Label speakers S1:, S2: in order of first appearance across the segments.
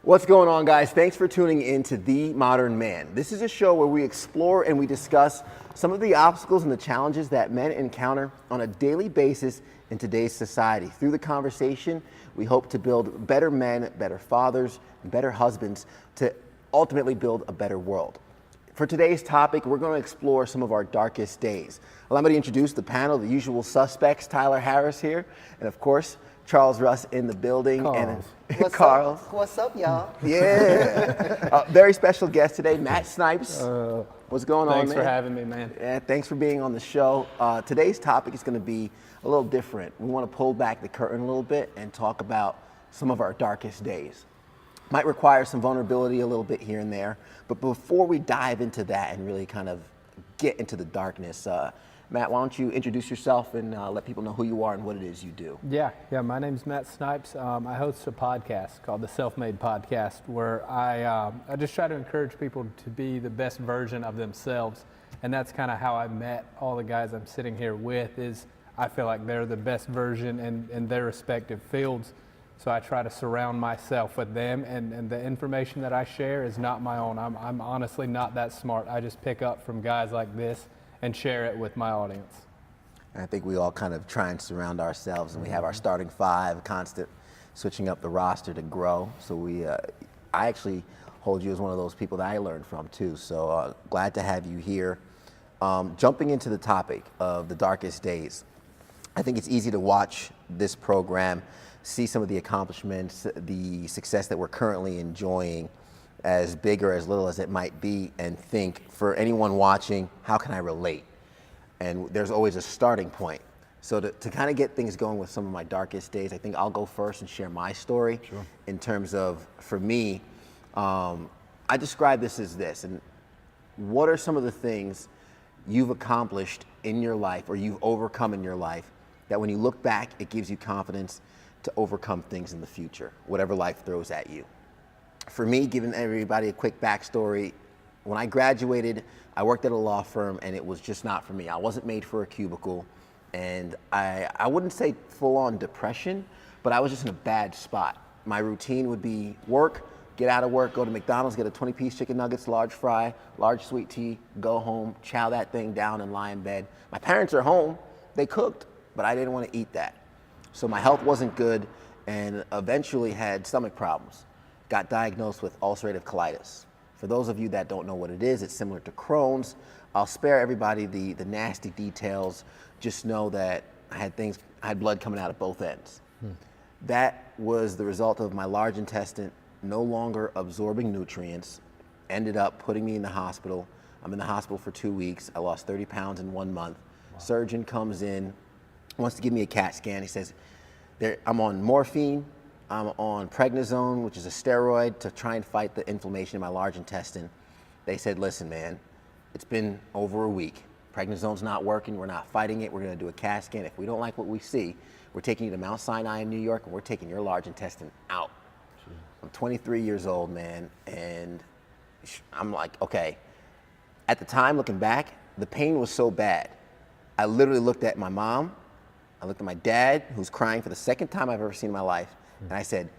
S1: What's going on, guys? Thanks for tuning in to The Modern Man. This is a show where we explore and we discuss some of the obstacles and the challenges that men encounter on a daily basis in today's society. Through the conversation, we hope to build better men, better fathers, and better husbands to ultimately build a better world. For today's topic, we're going to explore some of our darkest days. Allow me to introduce the panel, the usual suspects, Tyler Harris here, and of course, Charles Russ in the building.
S2: Carl.
S1: And Carl.
S3: What's up, y'all?
S1: Yeah. Very special guest today, Matt Snipes. What's going on, man?
S2: Thanks for having me, man.
S1: Yeah, thanks for being on the show. Today's topic is going to be a little different. We want to pull back the curtain a little bit and talk about some of our darkest days. Might require some vulnerability a little bit here and there, but before we dive into that and really kind of get into the darkness, Matt, why don't you introduce yourself and let people know who you are and what it is you do?
S2: Yeah, my name's Matt Snipes. I host a podcast called the Self-Made Podcast, where I just try to encourage people to be the best version of themselves, and that's kind of how I met all the guys I'm sitting here with. Is I feel like they're the best version in their respective fields, so I try to surround myself with them, and the information that I share is not my own. I'm honestly not that smart. I just pick up from guys like this and share it with my audience.
S1: I think we all kind of try and surround ourselves, and we have our starting five, constant switching up the roster to grow. So I actually hold you as one of those people that I learned from too. So glad to have you here. Jumping into the topic of the darkest days, I think it's easy to watch this program, see some of the accomplishments, the success that we're currently enjoying, as big or as little as it might be, and think, for anyone watching, how can I relate? And there's always a starting point. So to kind of get things going with some of my darkest days, I think I'll go first and share my story. Sure. In terms of, for me, I describe this as this, and what are some of the things you've accomplished in your life or you've overcome in your life that when you look back, it gives you confidence to overcome things in the future, whatever life throws at you? For me, giving everybody a quick backstory, when I graduated, I worked at a law firm and it was just not for me. I wasn't made for a cubicle, and I wouldn't say full-on depression, but I was just in a bad spot. My routine would be work, get out of work, go to McDonald's, get a 20-piece chicken nuggets, large fry, large sweet tea, go home, chow that thing down and lie in bed. My parents are home, they cooked, but I didn't want to eat that. So my health wasn't good and eventually had stomach problems. Got diagnosed with ulcerative colitis. For those of you that don't know what it is, it's similar to Crohn's. I'll spare everybody the nasty details. Just know that I had blood coming out of both ends. That was the result of my large intestine no longer absorbing nutrients, ended up putting me in the hospital. I'm in the hospital for 2 weeks. I lost 30 pounds in 1 month. Wow. Surgeon comes in, wants to give me a CAT scan. He says, I'm on morphine, I'm on prednisone, which is a steroid to try and fight the inflammation in my large intestine. They said, listen, man, it's been over a week. Prednisone's not working, we're not fighting it, we're gonna do a CAT scan. If we don't like what we see, we're taking you to Mount Sinai in New York and we're taking your large intestine out. Jeez. I'm 23 years old, man, and I'm like, okay. At the time, looking back, the pain was so bad. I literally looked at my mom, I looked at my dad, who's crying for the second time I've ever seen in my life, and I said,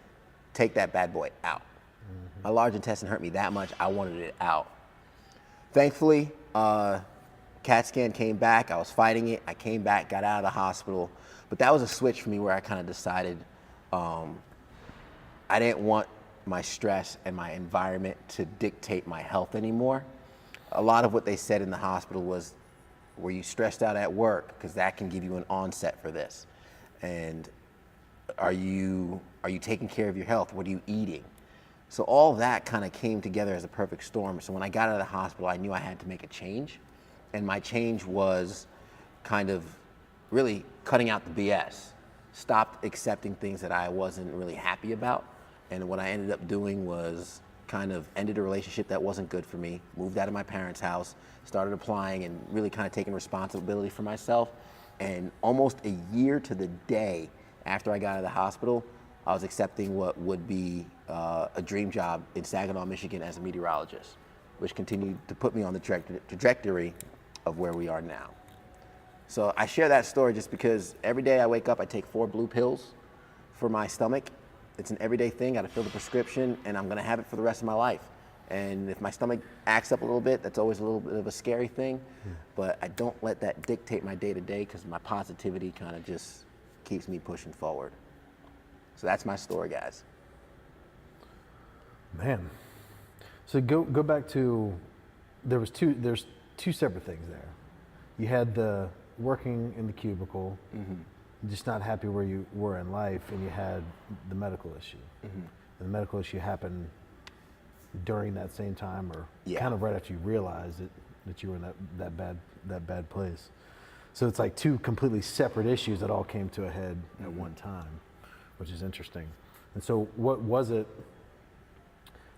S1: take that bad boy out. Mm-hmm. My large intestine hurt me that much, I wanted it out. Thankfully, CAT scan came back, I was fighting it, I came back, got out of the hospital, but that was a switch for me where I kind of decided I didn't want my stress and my environment to dictate my health anymore. A lot of what they said in the hospital was, were you stressed out at work? Because that can give you an onset for this. And are you taking care of your health? What are you eating? So all that kind of came together as a perfect storm. So when I got out of the hospital, I knew I had to make a change. And my change was kind of really cutting out the BS. Stopped accepting things that I wasn't really happy about. And what I ended up doing was kind of ended a relationship that wasn't good for me, moved out of my parents' house, started applying and really kind of taking responsibility for myself. And almost a year to the day after I got out of the hospital, I was accepting what would be a dream job in Saginaw, Michigan as a meteorologist, which continued to put me on the trajectory of where we are now. So I share that story just because every day I wake up, I take 4 blue pills for my stomach, it's an everyday thing. I got to fill the prescription, and I'm going to have it for the rest of my life. And if my stomach acts up a little bit, that's always a little bit of a scary thing. But I don't let that dictate my day-to-day because my positivity kind of just keeps me pushing forward. So that's my story, guys.
S3: Man. So go back to, there's two separate things there. You had the working in the cubicle, just not happy where you were in life, and you had the medical issue. And the medical issue happened during that same time, or kind of right after you realized that you were in that bad place. So it's like two completely separate issues that all came to a head at one time, which is interesting. And so what was it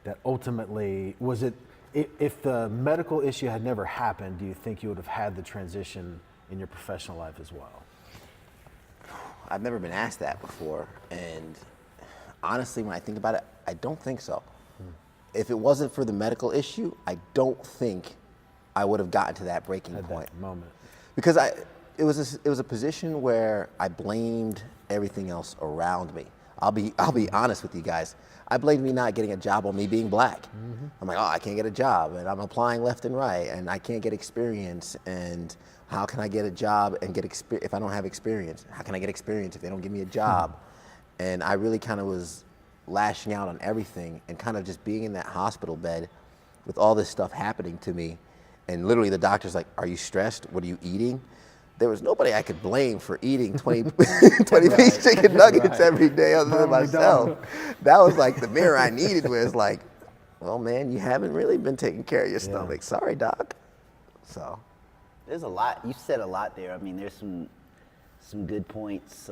S3: that ultimately, was it, if the medical issue had never happened, do you think you would have had the transition in your professional life as well?
S1: I've never been asked that before, and honestly, when I think about it, I don't think so. If it wasn't for the medical issue, I don't think I would have gotten to that breaking point.
S3: That moment.
S1: Because it was a position where I blamed everything else around me. I'll be honest with you guys. I blamed me not getting a job on me being black. I'm like, oh, I can't get a job, and I'm applying left and right, and I can't get experience, and how can I get a job and get experience if I don't have experience? How can I get experience if they don't give me a job? And I really kind of was lashing out on everything, and kind of just being in that hospital bed with all this stuff happening to me. And literally the doctor's like, are you stressed? What are you eating? There was nobody I could blame for eating 20 piece chicken nuggets every day other than myself. That was like the mirror I needed, where it's like, well, man, you haven't really been taking care of your stomach. Sorry, doc. So.
S4: There's a lot. You said a lot there. I mean, there's some good points.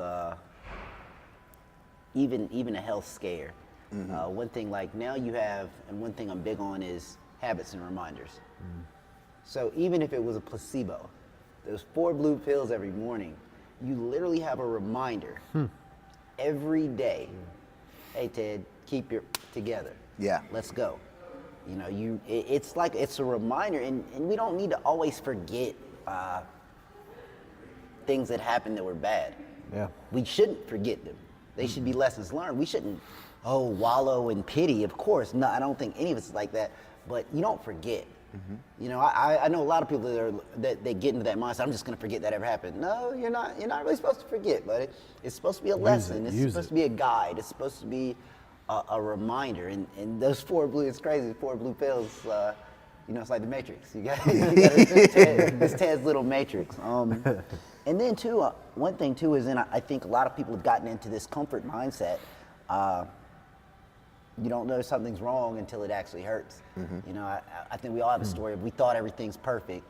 S4: Even a health scare. One thing, like now you have, and one thing I'm big on is habits and reminders. So even if it was a placebo, those 4 blue pills every morning, you literally have a reminder every day. Hey Ted, keep your together.
S1: Yeah.
S4: Let's go. You know, it's like, it's a reminder, and we don't need to always forget things that happened that were bad.
S3: Yeah.
S4: We shouldn't forget them. They should be lessons learned. We shouldn't, wallow in pity. Of course, no, I don't think any of us is like that, but you don't forget. You know, I know a lot of people that they get into that mindset, I'm just gonna forget that ever happened. No, you're not really supposed to forget, buddy. It's supposed to be a lesson. It's supposed to be a guide. It's supposed to be a reminder. And those 4 blue, it's crazy, 4 blue pills, you know, it's like the Matrix. You got this Ted's little Matrix. And then too, one thing too is, I think a lot of people have gotten into this comfort mindset. You don't know something's wrong until it actually hurts. You know, I think we all have a story of we thought everything's perfect.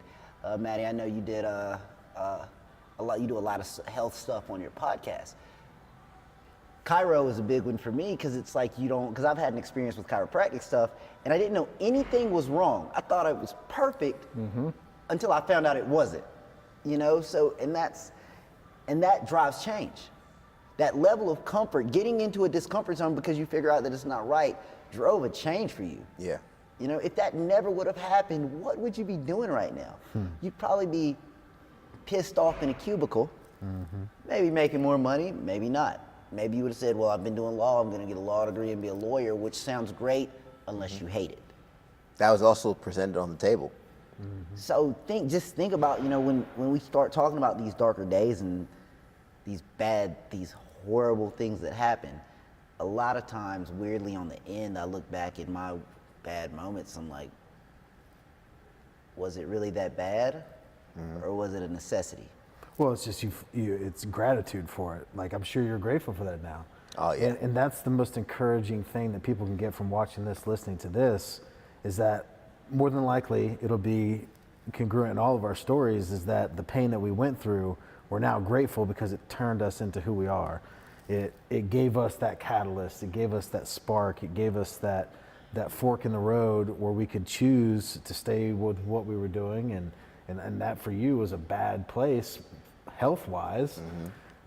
S4: Maddie, I know you did a lot. You do a lot of health stuff on your podcast. Chiro is a big one for me because it's like because I've had an experience with chiropractic stuff, and I didn't know anything was wrong. I thought it was perfect until I found out it wasn't. You know, so and that drives change. That level of comfort, getting into a discomfort zone because you figure out that it's not right, drove a change for you.
S1: Yeah.
S4: You know, if that never would have happened, what would you be doing right now? You'd probably be pissed off in a cubicle, maybe making more money, maybe not. Maybe you would have said, well, I've been doing law, I'm gonna get a law degree and be a lawyer, which sounds great unless you hate it. That
S1: was also presented on the table.
S4: So just think about, you know, when we start talking about these darker days and these horrible things that happen, a lot of times, weirdly, on the end, I look back at my bad moments, I'm like, was it really that bad? Or was it a necessity?
S3: Well, it's just it's gratitude for it. Like, I'm sure you're grateful for that now.
S1: Oh, yeah.
S3: And that's the most encouraging thing that people can get from watching this, listening to this, is that more than likely it'll be congruent in all of our stories, is that the pain that we went through, we're now grateful because it turned us into who we are. It gave us that catalyst, it gave us that spark, it gave us that fork in the road where we could choose to stay with what we were doing, and that for you was a bad place, health-wise,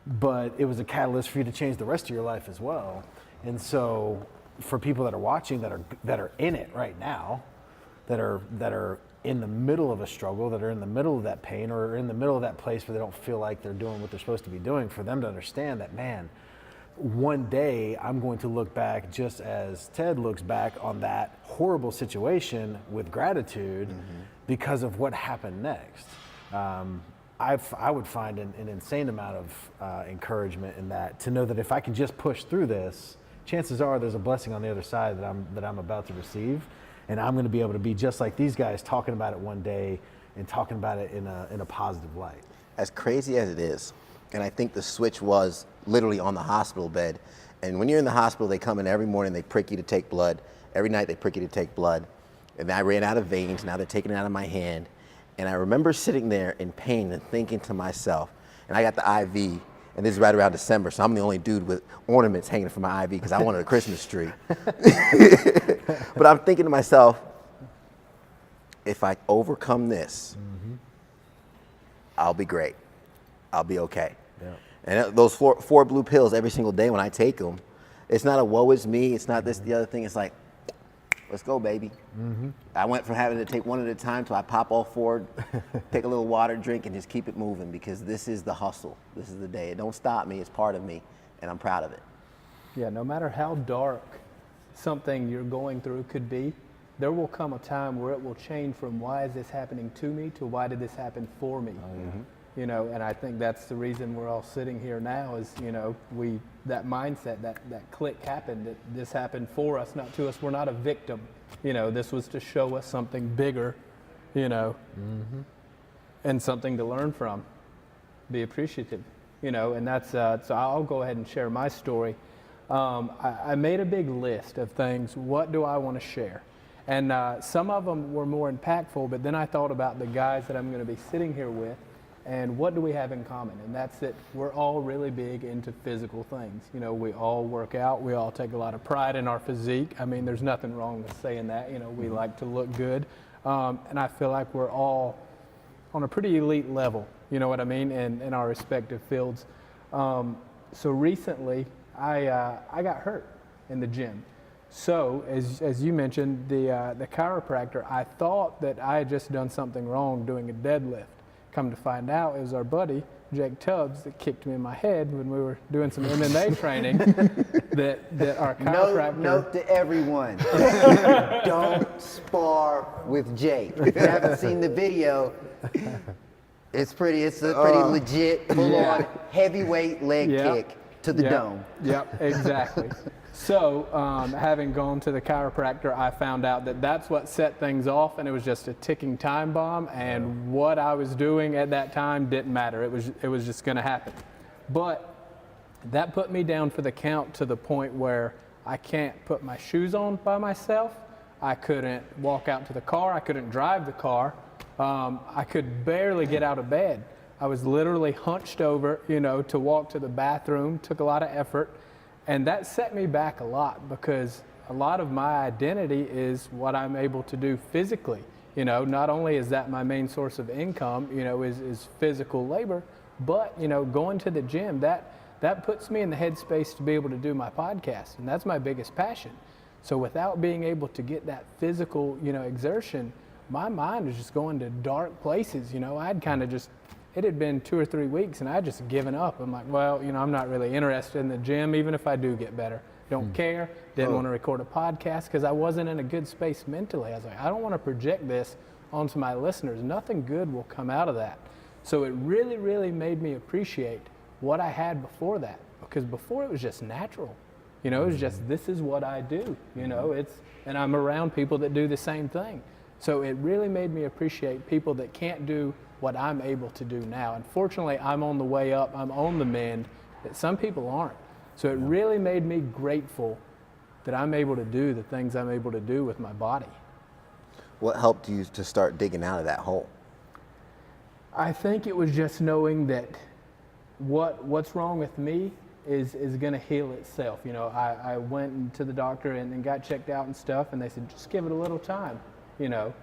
S3: but it was a catalyst for you to change the rest of your life as well. And so for people that are watching that are in it right now, that are in the middle of a struggle, that are in the middle of that pain, or in the middle of that place where they don't feel like they're doing what they're supposed to be doing, for them to understand that, man, one day I'm going to look back just as Ted looks back on that horrible situation with gratitude because of what happened next. I would find an insane amount of encouragement in that, to know that if I can just push through this, chances are there's a blessing on the other side that I'm about to receive, and I'm going to be able to be just like these guys, talking about it one day and talking about it in a positive light.
S1: As crazy as it is, and I think the switch was literally on the hospital bed. And when you're in the hospital, they come in every morning, they prick you to take blood. Every night they prick you to take blood. And I ran out of veins, now they're taking it out of my hand. And I remember sitting there in pain and thinking to myself, and I got the IV, and this is right around December, so I'm the only dude with ornaments hanging from my IV because I wanted a Christmas tree. But I'm thinking to myself, if I overcome this, I'll be great. I'll be okay.
S3: Yeah.
S1: And those four blue pills every single day when I take them, it's not a woe is me, it's not this, the other thing, it's like, let's go, baby. I went from having to take one at a time to I pop all four, take a little water, drink, and just keep it moving, because this is the hustle. This is the day. It don't stop me, it's part of me, and I'm proud of it.
S2: Yeah, no matter how dark something you're going through could be, there will come a time where it will change from why is this happening to me to why did this happen for me. You know, and I think that's the reason we're all sitting here now is, you know, that mindset, that click happened, that this happened for us, not to us. We're not a victim. You know, this was to show us something bigger, you know, and something to learn from, be appreciative, you know, and that's, so I'll go ahead and share my story. I made a big list of things. What do I want to share? And some of them were more impactful, but then I thought about the guys that I'm going to be sitting here with. And what do we have in common? And that's that we're all really big into physical things. You know, we all work out. We all take a lot of pride in our physique. I mean, there's nothing wrong with saying that. You know, we like to look good. And I feel like we're all on a pretty elite level, you know what I mean, in our respective fields. So recently, I got hurt in the gym. So, as you mentioned, the chiropractor, I thought that I had just done something wrong doing a deadlift. Come to find out, it was our buddy, Jake Tubbs, that kicked me in my head when we were doing some MMA training, that our chiropractor...
S4: Note to everyone, don't spar with Jake. If you haven't seen the video, it's a pretty legit, full-on heavyweight leg kick to the dome.
S2: Yep, exactly. So, having gone to the chiropractor, I found out that that's what set things off, and it was just a ticking time bomb, and what I was doing at that time didn't matter. It was just going to happen. But that put me down for the count to the point where I can't put my shoes on by myself. I couldn't walk out to the car. I couldn't drive the car. I could barely get out of bed. I was literally hunched over, you know, to walk to the bathroom. Took a lot of effort. And that set me back a lot, because a lot of my identity is what I'm able to do physically. You know, not only is that my main source of income, you know, is physical labor, but, you know, going to the gym, that puts me in the headspace to be able to do my podcast. And that's my biggest passion. So without being able to get that physical, you know, exertion, my mind was just going to dark places. You know, I'd kind of just, it had been 2 or 3 weeks and I'd just given up. I'm like, well, you know, I'm not really interested in the gym, even if I do get better. Don't care. Didn't want to record a podcast because I wasn't in a good space mentally. I was like, I don't want to project this onto my listeners. Nothing good will come out of that. So it really, really made me appreciate what I had before that, because before it was just natural. You know, it was just, this is what I do, you know, and I'm around people that do the same thing. So it really made me appreciate people that can't do what I'm able to do now. Unfortunately, I'm on the way up, I'm on the mend, that some people aren't. So it really made me grateful that I'm able to do the things I'm able to do with my body.
S1: What helped you to start digging out of that hole?
S2: I think it was just knowing that what's wrong with me is going to heal itself. You know, I went to the doctor and got checked out and stuff, and they said, just give it a little time, you know.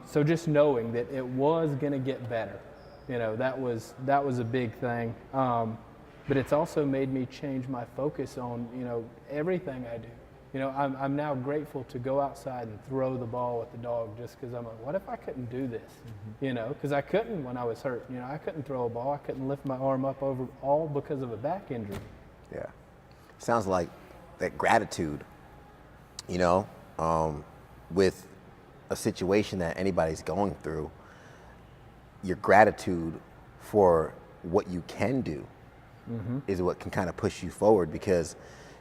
S2: So just knowing that it was going to get better, you know, that was a big thing. But it's also made me change my focus on, you know, everything I do. You know, I'm now grateful to go outside and throw the ball with the dog, just because I'm like, what if I couldn't do this? You know, because I couldn't when I was hurt. You know, I couldn't throw a ball. I couldn't lift my arm up over, all because of a back injury.
S1: Yeah. sounds like that gratitude, you know, with a situation that anybody's going through, your gratitude for what you can do is what can kind of push you forward, because,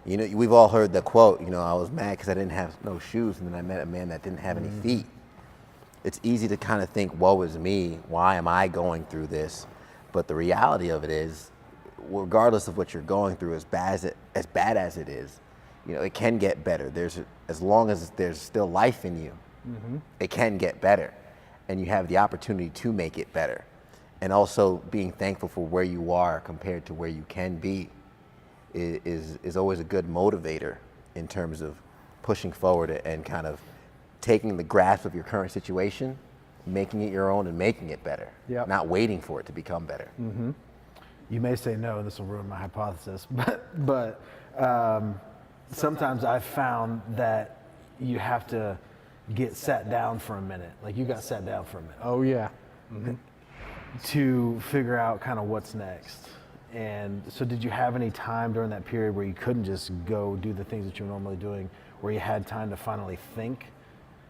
S1: you know, we've all heard the quote, you know, I was mad because I didn't have no shoes, and then I met a man that didn't have any feet. It's easy to kind of think, woe is me, why am I going through this? But the reality of it is, regardless of what you're going through, as bad as it is, you know, it can get better. As long as there's still life in you, it can get better, and you have the opportunity to make it better. And also being thankful for where you are compared to where you can be is always a good motivator in terms of pushing forward and kind of taking the grasp of your current situation, making it your own and making it better, not waiting for it to become better.
S3: You may say no, and this will ruin my hypothesis, but sometimes I've found that you have to get sat down for a minute. Like you got sat down for a minute.
S2: Oh yeah.
S3: To figure out kind of what's next. And so did you have any time during that period where you couldn't just go do the things that you're normally doing, where you had time to finally think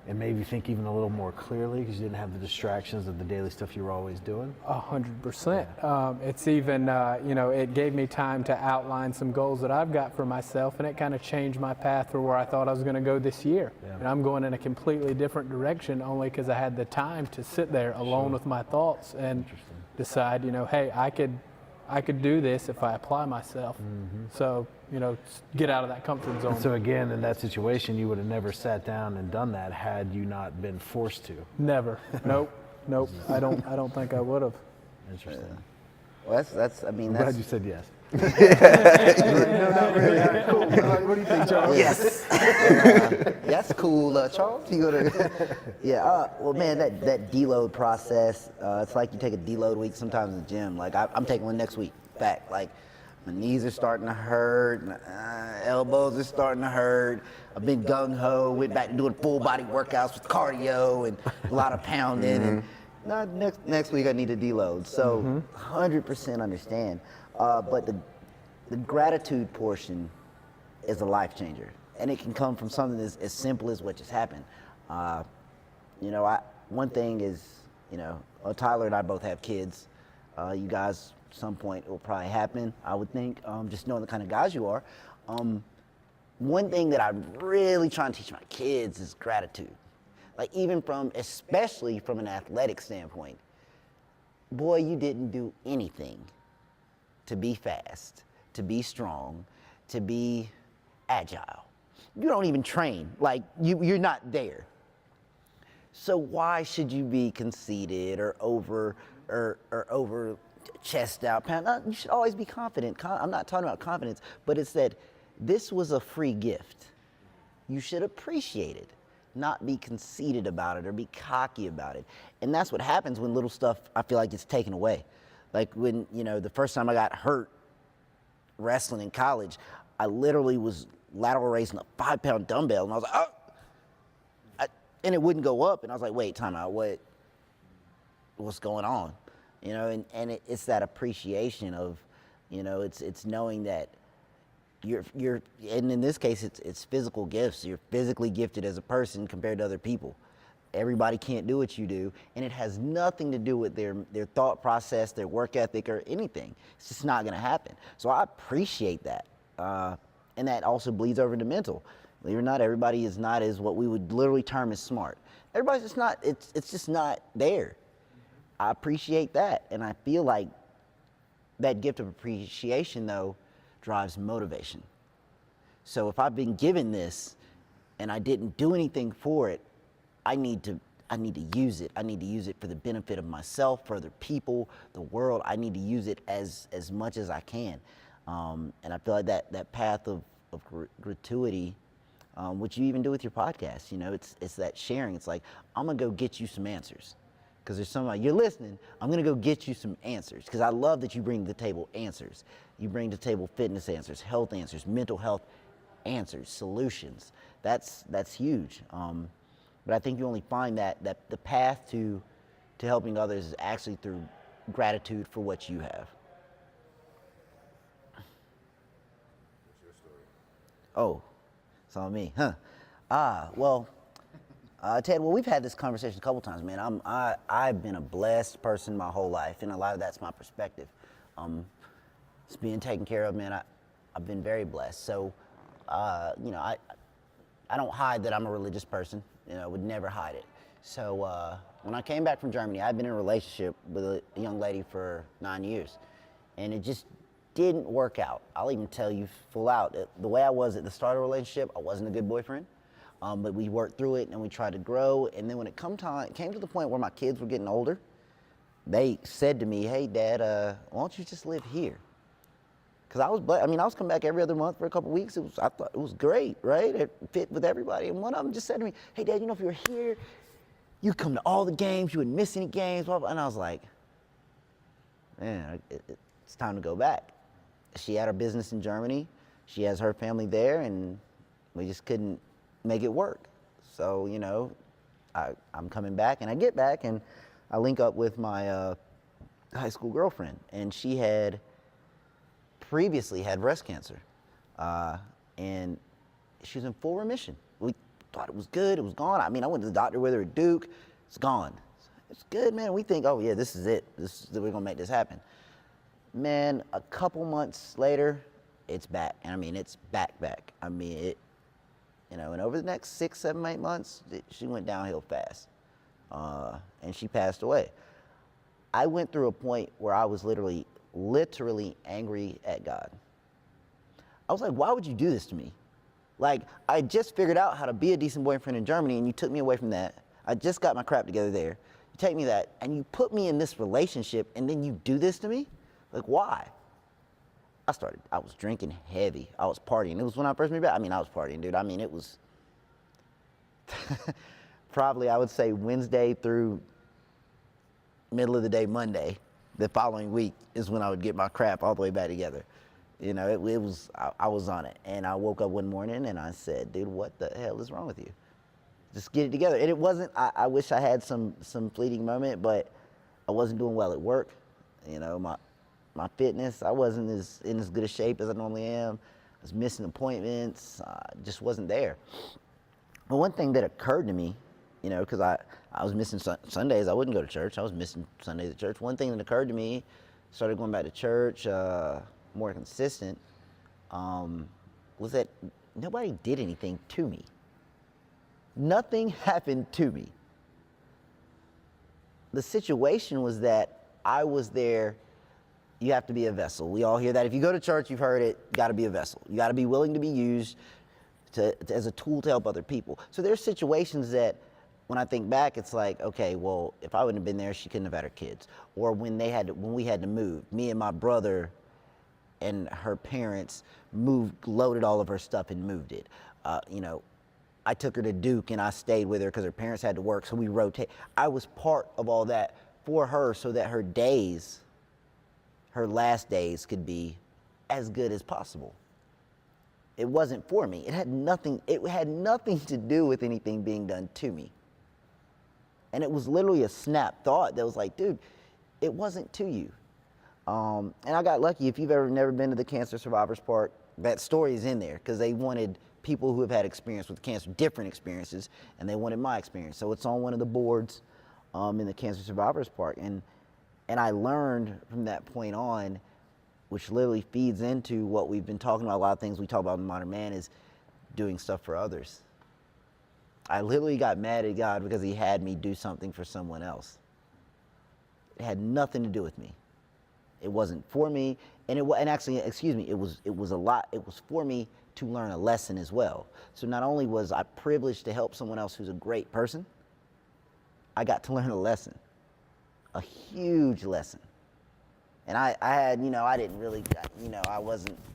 S3: and maybe think even a little more clearly because you didn't have the distractions of the daily stuff you were always doing?
S2: 100%. It's even, you know, it gave me time to outline some goals that I've got for myself, and it kind of changed my path for where I thought I was going to go this year. And I'm going in a completely different direction only because I had the time to sit there alone with my thoughts and decide, you know, hey, I could do this if I apply myself. So, you know, get out of that comfort zone.
S3: So again, in that situation, you would have never sat down and done that had you not been forced to.
S2: Never. Nope. I don't think I would have.
S3: Interesting.
S4: Well, that's. I mean,
S3: I'm glad
S4: that's.
S3: you said yes.
S4: No, not really. Cool. What do you think, Charles? Yes. That's cool, Charles. You gonna? Yeah. Well, man, that deload process. It's like you take a deload week sometimes in the gym. Like I'm taking one next week. Back. Like my knees are starting to hurt. My elbows are starting to hurt. I've been gung ho. Went back to doing full body workouts with cardio and a lot of pounding. And no, next week I need a deload. So 100% understand. But the gratitude portion is a life changer, and it can come from something as simple as what just happened. You know, one thing is, you know, Tyler and I both have kids. You guys, at some point, it will probably happen, I would think, just knowing the kind of guys you are. One thing that I'm really trying to teach my kids is gratitude. Like especially from an athletic standpoint. Boy, you didn't do anything to be fast, to be strong, to be agile. You don't even train. Like you're not there. So why should you be conceited or over chest out pound? No, you should always be confident. I'm not talking about confidence, but it's that this was a free gift. You should appreciate it, not be conceited about it or be cocky about it. And that's what happens when little stuff, I feel like, gets taken away. Like when, you know, the first time I got hurt wrestling in college, I literally was lateral raising a 5-pound dumbbell, and I was like, oh, and it wouldn't go up, and I was like, wait, time out, what's going on? You know, and it's that appreciation of, you know, it's knowing that you're, and in this case, it's physical gifts. You're physically gifted as a person compared to other people. Everybody can't do what you do, and it has nothing to do with their thought process, their work ethic, or anything. It's just not going to happen. So I appreciate that, and that also bleeds over into mental. Believe it or not, everybody is not as what we would literally term as smart. Everybody's just not. It's just not there. I appreciate that, and I feel like that gift of appreciation, though, drives motivation. So if I've been given this, and I didn't do anything for it, I need to use it. I need to use it for the benefit of myself, for other people, the world. I need to use it as much as I can. And I feel like that path of gratuity, which you even do with your podcast, you know, it's that sharing. It's like, I'm gonna go get you some answers. Because there's somebody, you're listening, I'm gonna go get you some answers. Because I love that you bring to the table answers. You bring to the table fitness answers, health answers, mental health answers, solutions. That's huge. But I think you only find that the path to helping others is actually through gratitude for what you have.
S1: What's your story?
S4: Oh, it's on me, huh? Ted, well, we've had this conversation a couple times, man. I've been a blessed person my whole life, and a lot of that's my perspective. It's being taken care of, man. I've been very blessed. So, you know, I don't hide that I'm a religious person. You know, I would never hide it. So when I came back from Germany, I'd been in a relationship with a young lady for 9 years, and it just didn't work out. I'll even tell you full out, the way I was at the start of the relationship, I wasn't a good boyfriend. But we worked through it and we tried to grow. And then when it came to the point where my kids were getting older, they said to me, "Hey, Dad, why don't you just live here?" Because I was coming back every other month for a couple weeks. I thought it was great, right? It fit with everybody. And one of them just said to me, "Hey, Dad, you know, if you were here, you come to all the games, you wouldn't miss any games." Blah, blah. And I was like, man, it's time to go back. She had her business in Germany. She has her family there, and we just couldn't make it work. So, you know, I'm coming back, and I get back, and I link up with my high school girlfriend, and she had previously had breast cancer, and she was in full remission. We thought it was good, it was gone. I mean, I went to the doctor with her at Duke, it's gone. It's good, man. We think, oh yeah, this is it. We're gonna make this happen. Man, a couple months later, it's back. And I mean, it's back. I mean, you know, and over the next 6, 7, 8 months, she went downhill fast, and she passed away. I went through a point where I was literally angry at God. I was like, why would you do this to me? Like, I just figured out how to be a decent boyfriend in Germany, and you took me away from that. I just got my crap together there. You take me that, and you put me in this relationship, and then you do this to me? Like, why? I was drinking heavy. I was partying. It was when I first moved back. I mean, I was partying, dude. I mean, it was probably, I would say, Wednesday through middle of the day Monday. The following week is when I would get my crap all the way back together. You know, I was on it. And I woke up one morning and I said, dude, what the hell is wrong with you? Just get it together. And it wasn't, I wish I had some fleeting moment, but I wasn't doing well at work. You know, my fitness, I wasn't in as good a shape as I normally am. I was missing appointments, just wasn't there. But one thing that occurred to me, you know, because I was missing Sundays, I wouldn't go to church. I was missing Sundays at church. One thing that occurred to me, started going back to church, more consistent, was that nobody did anything to me. Nothing happened to me. The situation was that I was there. You have to be a vessel. We all hear that. If you go to church, you've heard it, you gotta be a vessel. You gotta be willing to be used as a tool to help other people. So there's situations that, when I think back, it's like, okay, well, if I wouldn't have been there, she couldn't have had her kids. Or when we had to move, me and my brother and her parents loaded all of her stuff and moved it. You know, I took her to Duke and I stayed with her because her parents had to work, so we rotate. I was part of all that for her so that her last days could be as good as possible. It wasn't for me. It had nothing to do with anything being done to me. And it was literally a snap thought that was like, dude, it wasn't to you. And I got lucky. If you've never been to the Cancer Survivors Park, that story is in there because they wanted people who have had experience with cancer, different experiences, and they wanted my experience. So it's on one of the boards in the Cancer Survivors Park. And I learned from that point on, which literally feeds into what we've been talking about. A lot of things we talk about in Modern Man is doing stuff for others. I literally got mad at God because he had me do something for someone else. It had nothing to do with me. It wasn't for me, and it was for me to learn a lesson as well. So not only was I privileged to help someone else who's a great person, I got to learn a lesson. A huge lesson. And I had, you know, I didn't really, you know, I'm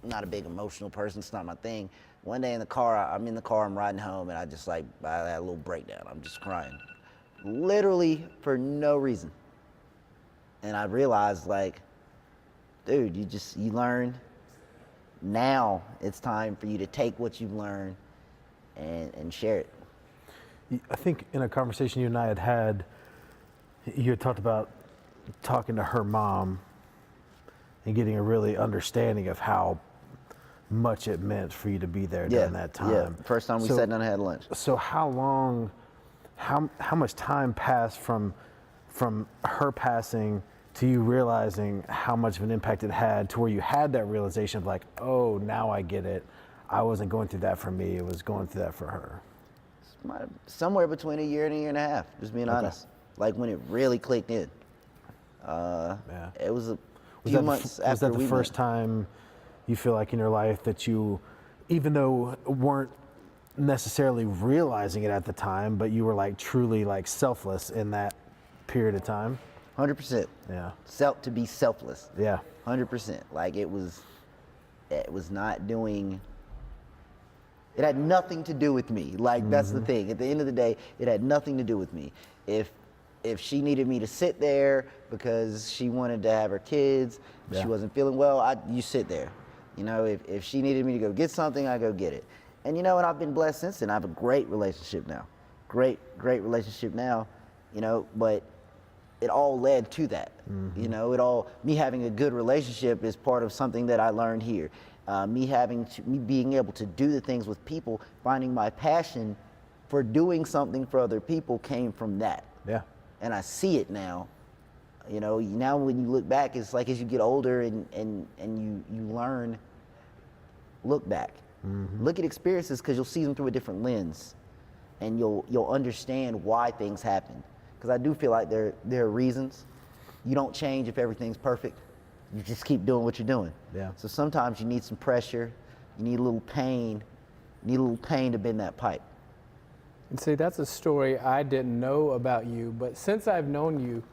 S4: not a big emotional person. It's not my thing. One day I'm in the car, I'm riding home, and I had a little breakdown. I'm just crying. Literally for no reason. And I realized, like, dude, you learned. Now it's time for you to take what you've learned and share it.
S3: I think in a conversation you and I had, you had talked about talking to her mom and getting a really understanding of how much it meant for you to be there
S4: Yeah,
S3: during that time.
S4: yeah. First time we
S3: So-
S4: sat down and had lunch.
S3: So how long, how much time passed from her passing to you realizing how much of an impact it had to where you had that realization of like, oh, now I get it. I wasn't going through that for me. It was going through that for her.
S4: Somewhere between a year and a half, just being honest. Like when it really clicked in. It was a few months after
S3: Was that the
S4: we
S3: first
S4: met.
S3: time you feel like in your life that you, even though weren't necessarily realizing it at the time, but you were like truly like selfless in that period of time?
S4: 100%.
S3: Yeah.
S4: To be selfless.
S3: Yeah.
S4: 100%. Like it was not doing. It had nothing to do with me. Like that's the thing. At the end of the day, it had nothing to do with me. If she needed me to sit there because she wanted to have her kids, she wasn't feeling well, you sit there. You know, if she needed me to go get something, I go get it. And you know, and I've been blessed since then. I have a great relationship now. Great relationship now, you know, but it all led to that. You know, me having a good relationship is part of something that I learned here. Me being able to do the things with people, finding my passion for doing something for other people came from that.
S3: Yeah.
S4: And I see it now. You know, now when you look back, it's like as you get older and you learn, look back. Look at experiences because you'll see them through a different lens, and you'll understand why things happen. Because I do feel like there are reasons. You don't change if everything's perfect. You just keep doing what you're doing.
S3: Yeah.
S4: So sometimes you need some pressure. You need a little pain. You need a little pain to bend that pipe.
S2: And see, that's a story I didn't know about you, but since I've known you,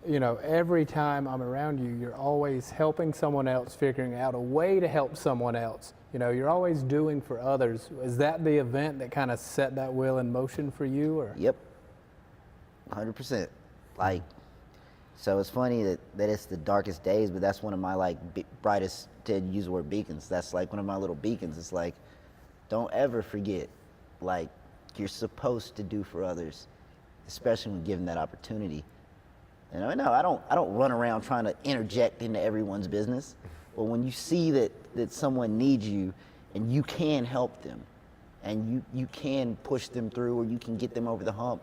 S2: you know, every time I'm around you, you're always helping someone else, figuring out a way to help someone else. You know, you're always doing for others. Is that the event that kind of set that wheel in motion for you, or?
S4: Yep. 100%. Like, so it's funny that it's the darkest days, but that's one of my like brightest, to use the word beacons. That's like one of my little beacons. It's like, don't ever forget, like, you're supposed to do for others, especially when given that opportunity. You know, no, I don't run around trying to interject into everyone's business. But when you see that someone needs you and you can help them and you can push them through, or you can get them over the hump,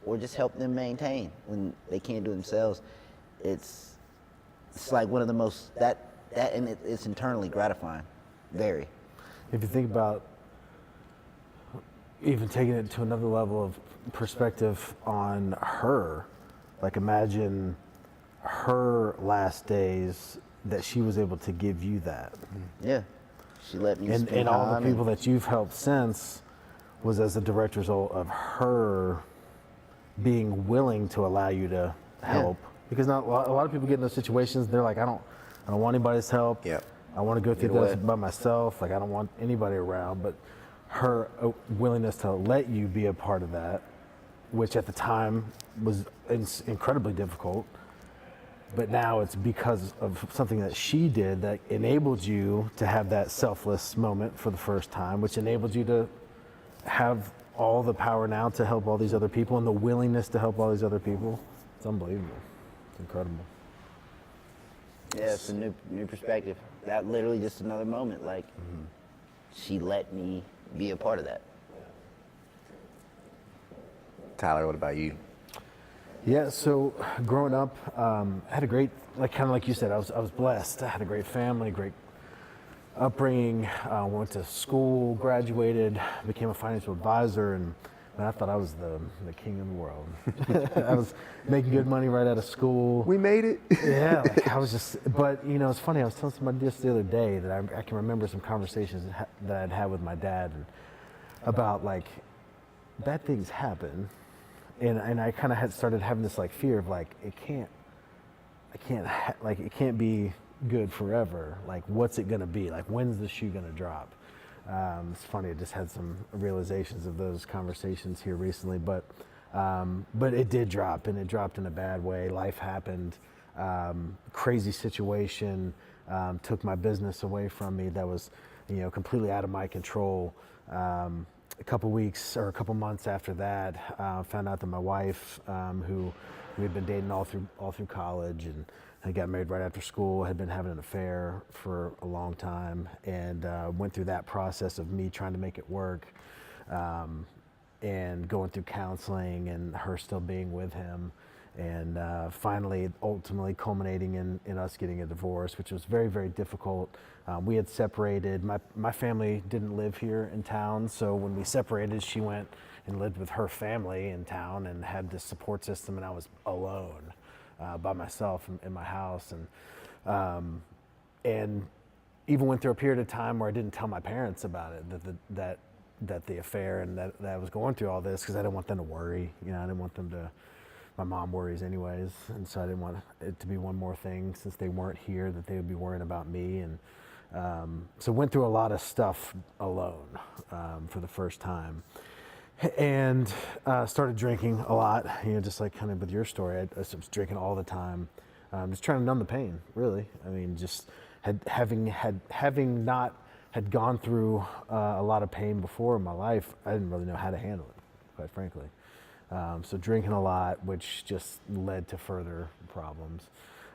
S4: or just help them maintain when they can't do it themselves, it's like one of the most, it's internally gratifying, very.
S3: If you think about even taking it to another level of perspective on her, like imagine her last days that she was able to give you that.
S4: Yeah, she let me spend
S3: And all the
S4: time
S3: people that you've helped since was as a direct result of her being willing to allow you to help. Because not, a lot of people get in those situations, they're like, I don't want anybody's help.
S1: Yep.
S3: I want to go through
S1: Get away.
S3: this by myself. Like, I don't want anybody around. But her willingness to let you be a part of that, which at the time was incredibly difficult, but now it's because of something that she did that enabled you to have that selfless moment for the first time, which enabled you to have all the power now to help all these other people and the willingness to help all these other people. It's unbelievable. It's incredible.
S4: Yeah, it's a new perspective. That literally just another moment. Like, she let me be a part of that.
S1: Tyler, what about you?
S3: Yeah, so growing up, I had a great, like kind of like you said, I was blessed. I had a great family, great upbringing. Went to school, graduated, became a financial advisor, and man, I thought I was the king of the world. I was making good money right out of school.
S1: We made it.
S3: Yeah, like I was just, but you know, it's funny, I was telling somebody just the other day that I can remember some conversations that I'd had with my dad about like, bad things happen. And I kind of had started having this like fear of like, it can't be good forever. Like, what's it gonna be? Like, when's the shoe gonna drop? It's funny, I just had some realizations of those conversations here recently, but it did drop, and it dropped in a bad way. Life happened, crazy situation, took my business away from me that was, you know, completely out of my control. a couple weeks or a couple months after that, found out that my wife, who we had been dating all through college, and I got married right after school, had been having an affair for a long time, and went through that process of me trying to make it work, and going through counseling, and her still being with him, and finally, ultimately culminating in us getting a divorce, which was very, very difficult. We had separated. My family didn't live here in town, so when we separated, she went and lived with her family in town and had this support system, and I was alone by myself in my house, and even went through a period of time where I didn't tell my parents about it, that the affair and that I was going through all this, because I didn't want them to worry. You know, I didn't want them to. My mom worries anyways, and so I didn't want it to be one more thing, since they weren't here, that they would be worrying about me. And so went through a lot of stuff alone for the first time, and started drinking a lot, you know, just like kind of with your story. I was drinking all the time, just trying to numb the pain, really. I mean, just having not had gone through a lot of pain before in my life, I didn't really know how to handle it, quite frankly. So drinking a lot, which just led to further problems.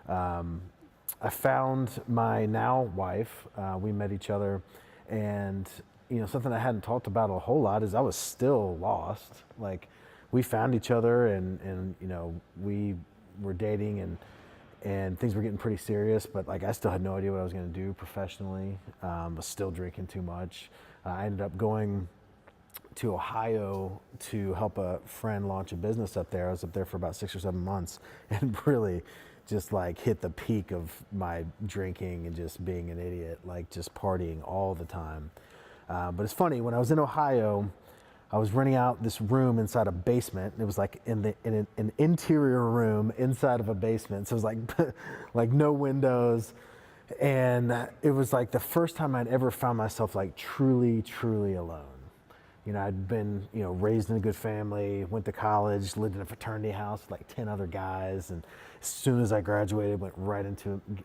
S3: I found my now wife. We met each other, and you know, something I hadn't talked about a whole lot is I was still lost. Like, we found each other, and you know, we were dating, and things were getting pretty serious. But like, I still had no idea what I was going to do professionally. Was still drinking too much. I ended up going to Ohio to help a friend launch a business up there. I was up there for about 6 or 7 months, and really just like hit the peak of my drinking and just being an idiot, like just partying all the time. But it's funny, when I was in Ohio, I was renting out this room inside a basement. It was like in an interior room inside of a basement. So it was like like no windows. And it was like the first time I'd ever found myself like truly, truly alone. You know, I'd been, you know, raised in a good family, went to college, lived in a fraternity house with like 10 other guys. And as soon as I graduated,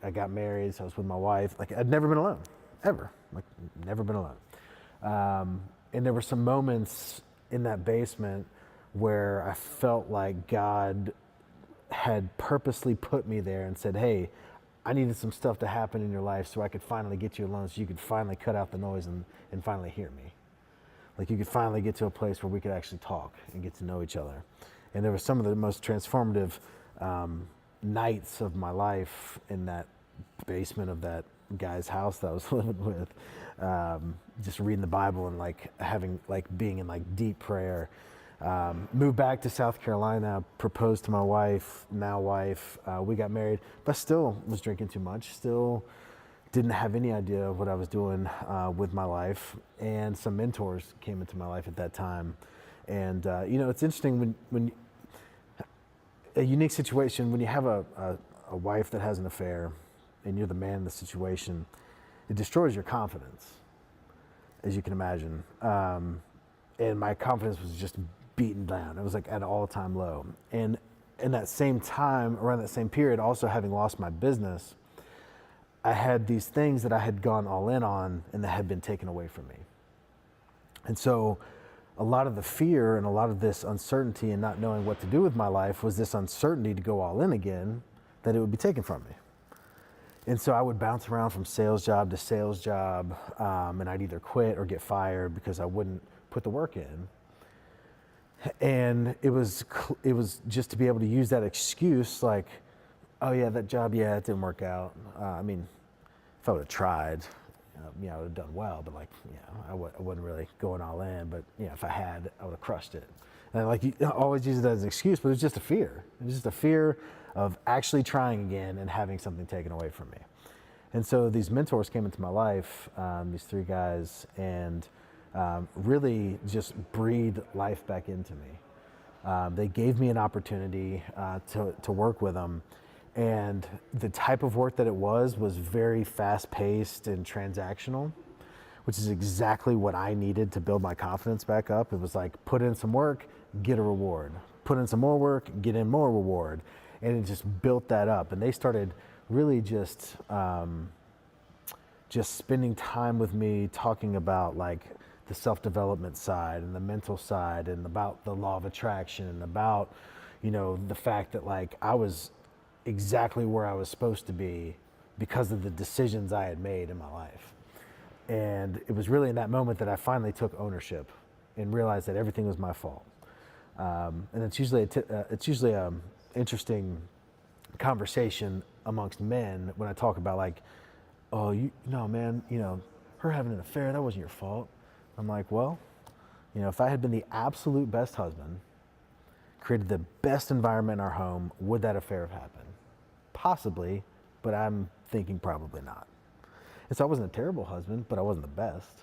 S3: I got married, so I was with my wife. Like, I'd never been alone, ever. Like, never been alone. And there were some moments in that basement where I felt like God had purposely put me there and said, hey, I needed some stuff to happen in your life so I could finally get you alone, so you could finally cut out the noise and finally hear me. Like, you could finally get to a place where we could actually talk and get to know each other. And there were some of the most transformative nights of my life in that basement of that guy's house that I was living with. Just reading the Bible and being in like deep prayer. Moved back to South Carolina, proposed to my wife, now wife. We got married, but still was drinking too much. Still didn't have any idea of what I was doing with my life. And some mentors came into my life at that time. And you know, it's interesting when a unique situation, when you have a wife that has an affair and you're the man in the situation, it destroys your confidence, as you can imagine. And my confidence was just beaten down. It was like at an all-time low. And in that same time, around that same period, also having lost my business, I had these things that I had gone all in on and that had been taken away from me. And so a lot of the fear and a lot of this uncertainty and not knowing what to do with my life was this uncertainty to go all in again, that it would be taken from me. And so I would bounce around from sales job to sales job, and I'd either quit or get fired because I wouldn't put the work in. And it was just to be able to use that excuse, like, oh yeah, that job, yeah, it didn't work out. I mean, if I would have tried, you know, I would have done well, but like, you know, I wasn't really going all in, but you know, if I had, I would have crushed it. And like, you always use it as an excuse, but it's just a fear. It's just a fear of actually trying again and having something taken away from me. And so these mentors came into my life, these 3 guys, and really just breathed life back into me. They gave me an opportunity to work with them. And the type of work that it was very fast-paced and transactional, which is exactly what I needed to build my confidence back up. It was like, put in some work, get a reward. Put in some more work, get in more reward. And it just built that up. And they started really just spending time with me, talking about like the self-development side and the mental side and about the law of attraction and about, the fact that like I was exactly where I was supposed to be because of the decisions I had made in my life. And it was really in that moment that I finally took ownership and realized that everything was my fault. And it's usually a interesting conversation amongst men when I talk about like, oh, man, her having an affair, that wasn't your fault. I'm like, well, if I had been the absolute best husband, created the best environment in our home, would that affair have happened? Possibly, but I'm thinking probably not. And so I wasn't a terrible husband, but I wasn't the best.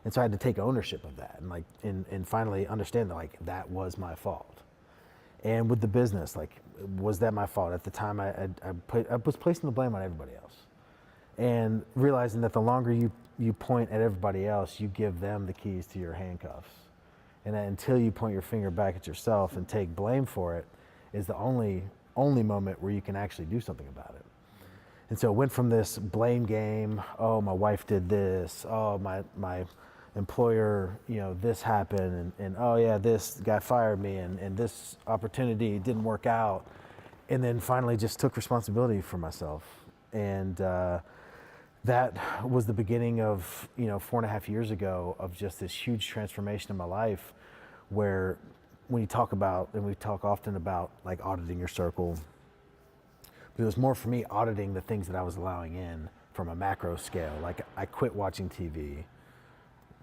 S3: And so I had to take ownership of that and finally understand that like that was my fault. And with the business, like, was that my fault? At the time, I was placing the blame on everybody else. And realizing that the longer you point at everybody else, you give them the keys to your handcuffs. And that until you point your finger back at yourself and take blame for it is the only moment where you can actually do something about it. And so it went from this blame game, oh, my wife did this, oh, my employer, this happened, and oh yeah, this guy fired me, and this opportunity didn't work out. And then finally just took responsibility for myself. And that was the beginning of, 4.5 years ago of just this huge transformation in my life where when you talk about, and we talk often about like auditing your circle, but it was more for me auditing the things that I was allowing in from a macro scale. Like I quit watching TV,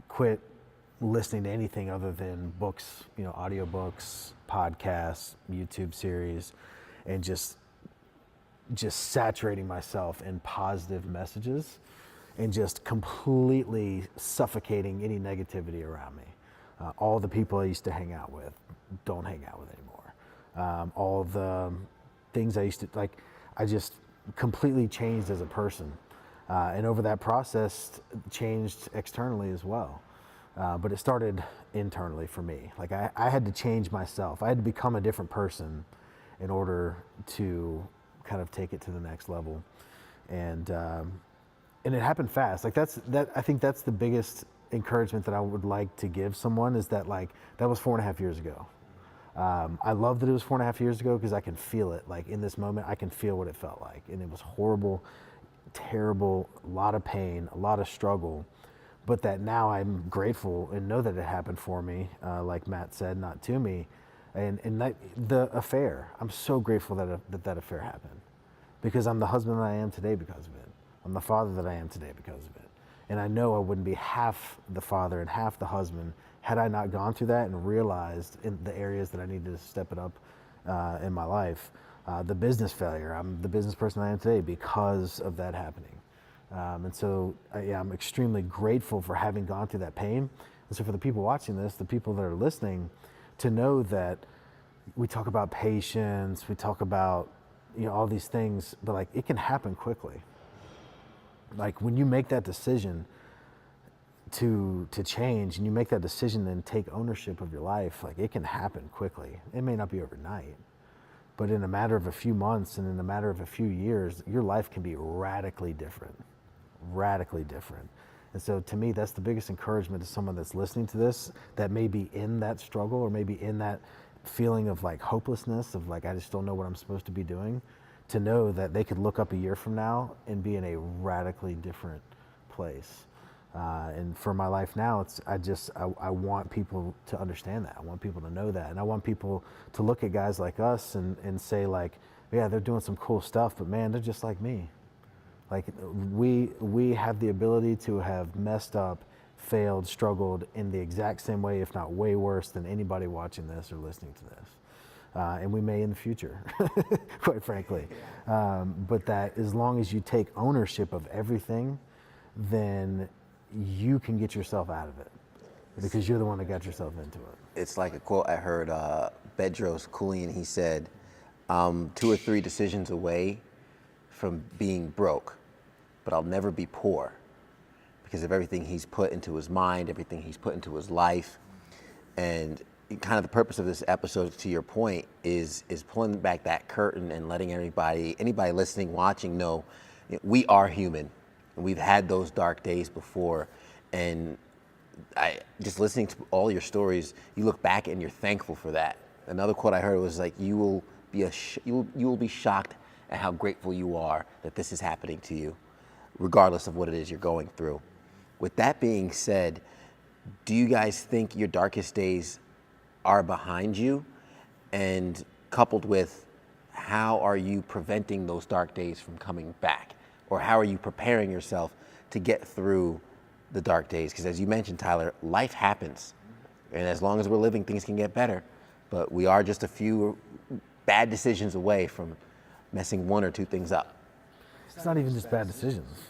S3: quit listening to anything other than books, audiobooks, podcasts, YouTube series, and just saturating myself in positive messages and just completely suffocating any negativity around me. All the people I used to hang out with, don't hang out with anymore. All the things I used to, like, I just completely changed as a person. And over that process, changed externally as well. But it started internally for me. Like I had to change myself. I had to become a different person in order to kind of take it to the next level. And it happened fast. Like I think that's the biggest encouragement that I would like to give someone is that like, that was 4.5 years ago. I love that it was 4.5 years ago because I can feel it. Like in this moment, I can feel what it felt like. And it was horrible, terrible, a lot of pain, a lot of struggle. But that now I'm grateful and know that it happened for me, like Matt said, not to me. And that, the affair, I'm so grateful that affair happened because I'm the husband that I am today because of it. I'm the father that I am today because of it. And I know I wouldn't be half the father and half the husband had I not gone through that and realized in the areas that I needed to step it up in my life. The business failure, I'm the business person I am today because of that happening. And so I'm extremely grateful for having gone through that pain. And so for the people watching this, the people that are listening, to know that we talk about patience, we talk about all these things, but like it can happen quickly. Like when you make that decision to change and you make that decision and take ownership of your life, like it can happen quickly. It may not be overnight, but in a matter of a few months and in a matter of a few years, your life can be radically different. And so to me, that's the biggest encouragement to someone that's listening to this that may be in that struggle or maybe in that feeling of like hopelessness of like, I just don't know what I'm supposed to be doing, to know that they could look up a year from now and be in a radically different place. And for my life now, I want people to understand that. I want people to know that. And I want people to look at guys like us and say like, yeah, they're doing some cool stuff, but man, they're just like me. Like we have the ability to have messed up, failed, struggled in the exact same way, if not way worse than anybody watching this or listening to this. And we may in the future, quite frankly. But that as long as you take ownership of everything, then you can get yourself out of it because you're the one that got yourself into it.
S1: It's like a quote I heard, Bedros Keuilian, he said, 2 or 3 decisions away from being broke, but I'll never be poor because of everything he's put into his mind, everything he's put into his life. And kind of the purpose of this episode, to your point, is pulling back that curtain and letting anybody listening, watching know we are human and we've had those dark days before. And I just listening to all your stories, you look back and you're thankful for that. Another quote I heard was like, you will be shocked at how grateful you are that this is happening to you, regardless of what it is you're going through. With that being said, do you guys think your darkest days are behind you? And coupled with, how are you preventing those dark days from coming back? Or how are you preparing yourself to get through the dark days? Because as you mentioned, Tyler, life happens. And as long as we're living, things can get better. But we are just a few bad decisions away from messing one or two things up.
S3: It's not even just bad decisions.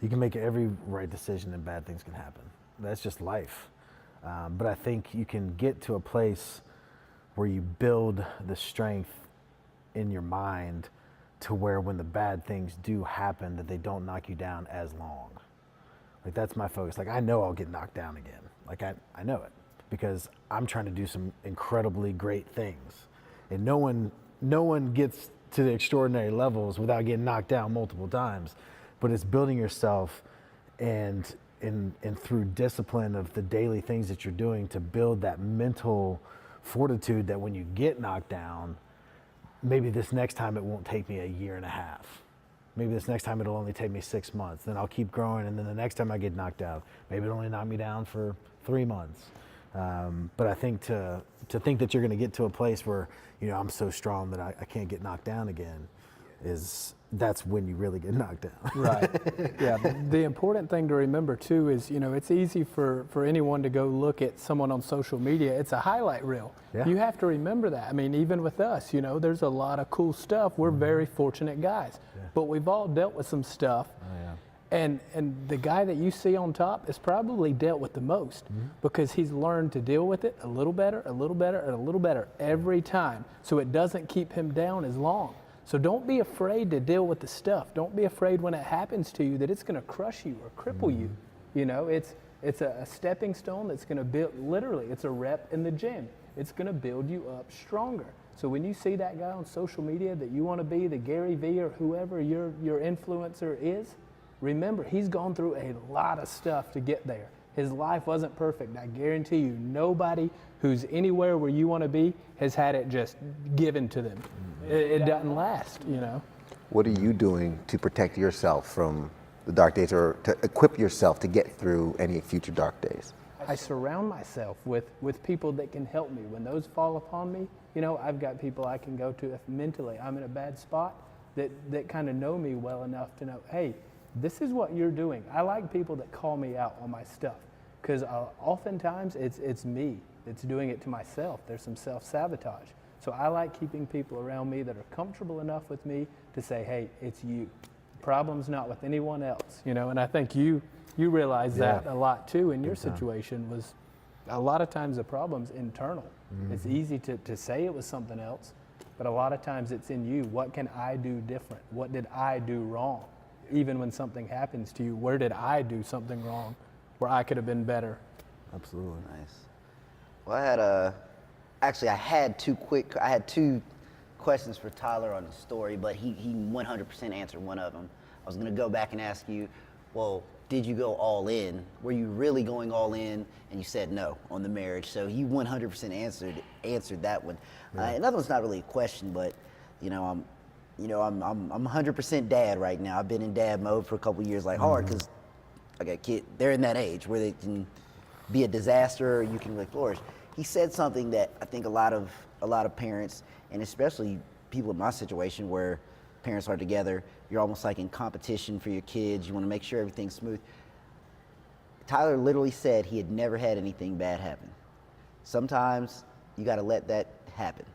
S3: You can make every right decision and bad things can happen. That's just life. But I think you can get to a place where you build the strength in your mind to where when the bad things do happen, that they don't knock you down as long. Like, that's my focus. Like, I know I'll get knocked down again. Like, I know it, because I'm trying to do some incredibly great things. And no one gets to the extraordinary levels without getting knocked down multiple times. But it's building yourself and through discipline of the daily things that you're doing to build that mental fortitude that when you get knocked down, maybe this next time it won't take me a year and a half. Maybe this next time it'll only take me 6 months. Then I'll keep growing, and then the next time I get knocked out, maybe it'll only knock me down for 3 months. But I think to think that you're going to get to a place where, you know, I'm so strong that I can't get knocked down again, that's when you really get knocked down.
S2: Right. Yeah. The important thing to remember too is, you know, it's easy for anyone to go look at someone on social media. It's a highlight reel.
S3: Yeah.
S2: You have to remember that. I mean, even with us, you know, there's a lot of cool stuff. We're very fortunate guys, but we've all dealt with some stuff.
S3: Oh, yeah.
S2: And the guy that you see on top is probably dealt with the most because he's learned to deal with it a little better, a little better, and a little better every time. So it doesn't keep him down as long. So don't be afraid to deal with the stuff. Don't be afraid when it happens to you that it's going to crush you or cripple you. You know, it's a stepping stone that's going to build, literally, it's a rep in the gym. It's going to build you up stronger. So when you see that guy on social media that you want to be, the Gary Vee or whoever your influencer is, remember, he's gone through a lot of stuff to get there. His life wasn't perfect. I guarantee you, nobody who's anywhere where you want to be has had it just given to them. It doesn't last, you know.
S1: What are you doing to protect yourself from the dark days, or to equip yourself to get through any future dark days?
S2: I surround myself with people that can help me. When those fall upon me, you know, I've got people I can go to if mentally I'm in a bad spot that kind of know me well enough to know, hey, this is what you're doing. I like people that call me out on my stuff, because oftentimes it's me that's doing it to myself. There's some self-sabotage. So I like keeping people around me that are comfortable enough with me to say, hey, it's you. The problem's not with anyone else, you know. And I think you realize that a lot too in your situation. Was a lot of times the problem's internal. It's easy to say it was something else, but a lot of times it's in you. What can I do different? What did I do wrong? Even when something happens to you, where did I do something wrong where I could have been better?
S3: Absolutely.
S4: Nice. Well, I had two questions for Tyler on the story, but he 100% answered one of them. I was going to go back and ask you, well, did you go all in? Were you really going all in? And you said no on the marriage. So he 100% answered that one. Another one's not really a question, but I'm 100% dad right now. I've been in dad mode for a couple years, like hard, because I got kids. They're in that age where they can be a disaster or you can really flourish. He said something that I think a lot of parents, and especially people in my situation where parents are together, you're almost like in competition for your kids. You want to make sure everything's smooth. Tyler literally said he had never had anything bad happen. Sometimes you got to let that happen.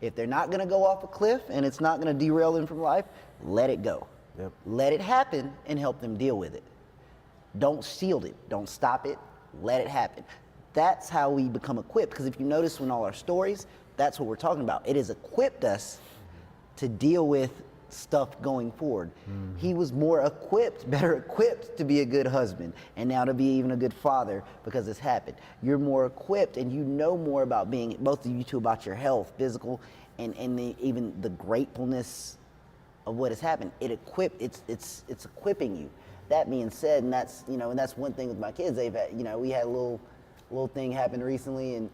S4: If they're not going to go off a cliff and it's not going to derail them from life, let it go.
S3: Yep.
S4: Let it happen and help them deal with it. Don't shield it. Don't stop it. Let it happen. That's how we become equipped. Because if you notice in all our stories, that's what we're talking about. It has equipped us to deal with stuff going forward. He was more equipped, better equipped to be a good husband and now to be even a good father because it's happened. You're more equipped and you know more about being, both of you two, about your health, physical, and even the gratefulness of what has happened. It's equipping you. That being said, and that's one thing with my kids. They've had, we had a little thing happen recently, and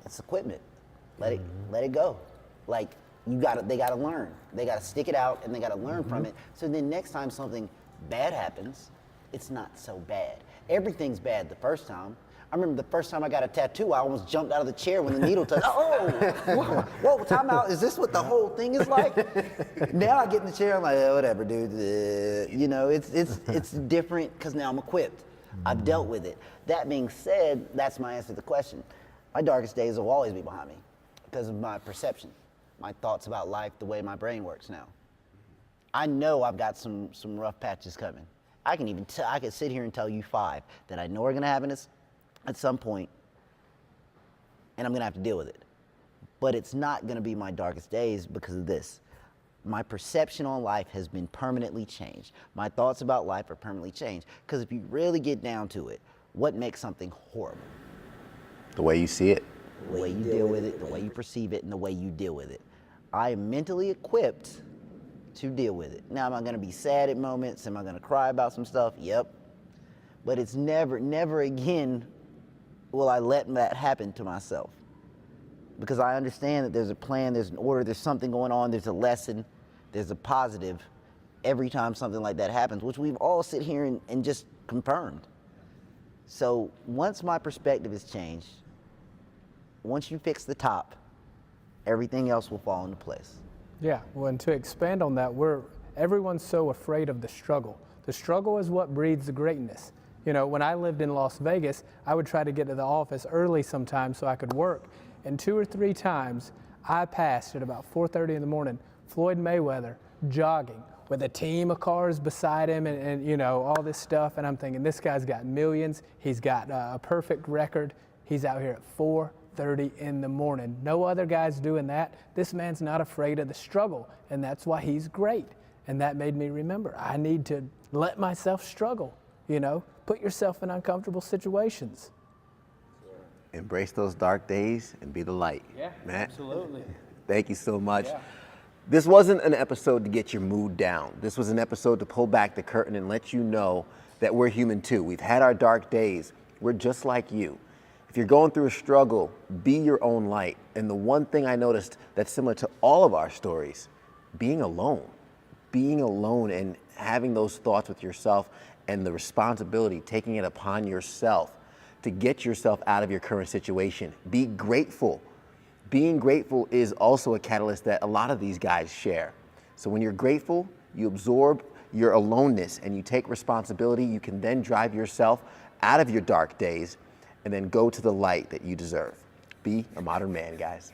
S4: it's equipment. Let it go. Like they gotta learn. They gotta stick it out, and they gotta learn from it. So then next time something bad happens, it's not so bad. Everything's bad the first time. I remember the first time I got a tattoo, I almost jumped out of the chair when the needle touched. Whoa, time out. Is this what the whole thing is like? Now I get in the chair, I'm like, whatever, dude. It's different because now I'm equipped. I've dealt with it. That being said, that's my answer to the question. My darkest days will always be behind me because of my perception, my thoughts about life, the way my brain works now. I know I've got some rough patches coming. I can sit here and tell you 5 that I know are gonna happen at some point, and I'm gonna have to deal with it. But it's not gonna be my darkest days because of this. My perception on life has been permanently changed. My thoughts about life are permanently changed. Because if you really get down to it, what makes something horrible?
S1: The way you see it.
S4: The way you deal with it, the way you perceive it, and the way you deal with it. I am mentally equipped to deal with it. Now, am I gonna be sad at moments? Am I gonna cry about some stuff? Yep. But it's never again will I let that happen to myself. Because I understand that there's a plan, there's an order, there's something going on, there's a lesson, there's a positive every time something like that happens, which we've all sit here and just confirmed. So once my perspective is changed, once you fix the top, everything else will fall into place.
S2: Yeah, well, and to expand on that, everyone's so afraid of the struggle. The struggle is what breeds the greatness. When I lived in Las Vegas, I would try to get to the office early sometimes so I could work. And 2 or 3 times, I passed at about 4:30 in the morning, Floyd Mayweather jogging with a team of cars beside him and all this stuff. And I'm thinking, this guy's got millions. He's got a perfect record. He's out here at 4:30 in the morning. No other guy's doing that. This man's not afraid of the struggle, and that's why he's great. And that made me remember, I need to let myself struggle, Put yourself in uncomfortable situations.
S1: Embrace those dark days and be the light.
S2: Yeah,
S1: Matt,
S2: absolutely.
S1: thank you so much.
S2: Yeah.
S1: This wasn't an episode to get your mood down. This was an episode to pull back the curtain and let you know that we're human too. We've had our dark days. We're just like you. If you're going through a struggle, be your own light. And the one thing I noticed that's similar to all of our stories, being alone and having those thoughts with yourself and the responsibility, taking it upon yourself to get yourself out of your current situation. Be grateful. Being grateful is also a catalyst that a lot of these guys share. So when you're grateful, you absorb your aloneness and you take responsibility. You can then drive yourself out of your dark days and then go to the light that you deserve. Be a modern man, guys.